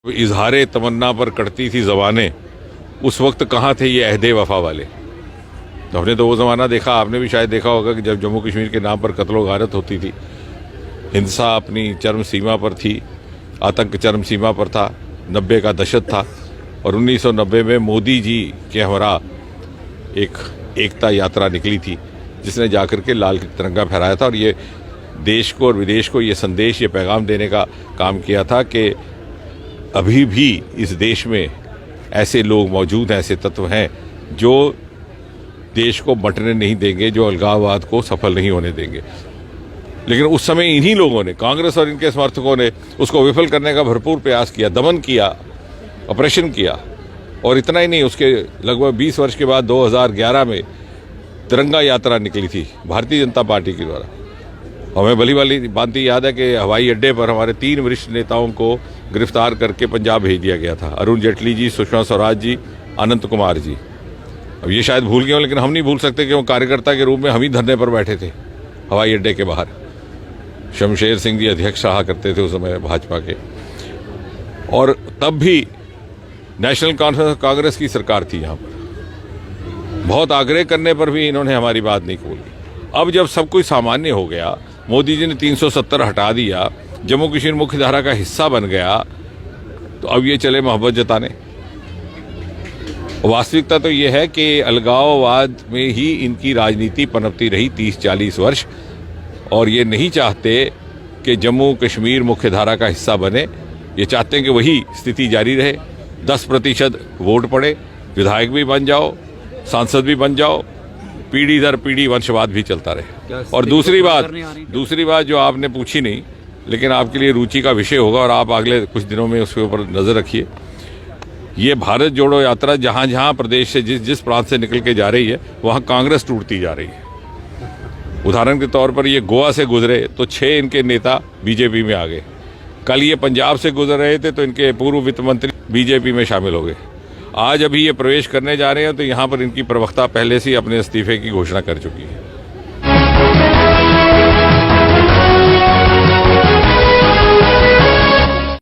इजहारे तमन्ना पर कटती थी ज़बानें, उस वक्त कहाँ थे ये अहदे वफा वाले। तो हमने तो वो ज़माना देखा, आपने भी शायद देखा होगा कि जब जम्मू कश्मीर के नाम पर कत्लो गारत होती थी, हिंसा अपनी चरम सीमा पर थी, आतंक चरम सीमा पर था, 90 का दशक था और 1990 में मोदी जी के हमरा एक एकता यात्रा निकली थी जिसने जाकर के लाल तिरंगा फहराया था और ये देश को और विदेश को ये संदेश, ये पैगाम देने का काम किया था कि अभी भी इस देश में ऐसे लोग मौजूद हैं, ऐसे तत्व हैं जो देश को बंटने नहीं देंगे, जो अलगाववाद को सफल नहीं होने देंगे। लेकिन उस समय इन्हीं लोगों ने, कांग्रेस और इनके समर्थकों ने उसको विफल करने का भरपूर प्रयास किया, दमन किया, ऑपरेशन किया। और इतना ही नहीं, उसके लगभग 20 वर्ष के बाद 2011 में तिरंगा यात्रा निकली थी भारतीय जनता पार्टी के द्वारा। हमें भली वाली बात याद है कि हवाई अड्डे पर हमारे 3 वरिष्ठ नेताओं को गिरफ्तार करके पंजाब भेज दिया गया था, अरुण जेटली जी, सुषमा स्वराज जी, अनंत कुमार जी। अब ये शायद भूल गए हों, लेकिन हम नहीं भूल सकते कि वो कार्यकर्ता के रूप में हम ही धरने पर बैठे थे हवाई अड्डे के बाहर। शमशेर सिंह जी अध्यक्ष रहा करते थे उस समय भाजपा के, और तब भी नेशनल कॉन्फ्रेंस कांग्रेस की सरकार थी यहाँ पर। बहुत आग्रह करने पर भी इन्होंने हमारी बात नहीं खोली। अब जब सब कुछ सामान्य हो गया, मोदी जी ने 370 हटा दिया, जम्मू कश्मीर मुख्य धारा का हिस्सा बन गया, तो अब ये चले मोहब्बत जताने। वास्तविकता तो ये है कि अलगाववाद में ही इनकी राजनीति पनपती रही 30-40 वर्ष, और ये नहीं चाहते कि जम्मू कश्मीर मुख्य धारा का हिस्सा बने। ये चाहते हैं कि वही स्थिति जारी रहे, 10% वोट पड़े, विधायक भी बन जाओ, सांसद भी बन जाओ, पीढ़ी दर पीढ़ी वंशवाद भी चलता रहे। और दूसरी बात जो आपने पूछी नहीं, लेकिन आपके लिए रुचि का विषय होगा और आप अगले कुछ दिनों में उसके ऊपर नजर रखिए। ये भारत जोड़ो यात्रा जहां जहां प्रदेश से जिस प्रांत से निकल के जा रही है, वहां कांग्रेस टूटती जा रही है। उदाहरण के तौर पर ये गोवा से गुजरे तो 6 इनके नेता बीजेपी में आ गए। कल ये पंजाब से गुजर रहे थे तो इनके पूर्व वित्त मंत्री बीजेपी में शामिल हो गए। आज अभी ये प्रवेश करने जा रहे हैं तो यहाँ पर इनकी प्रवक्ता पहले से ही अपने इस्तीफे की घोषणा कर चुकी है।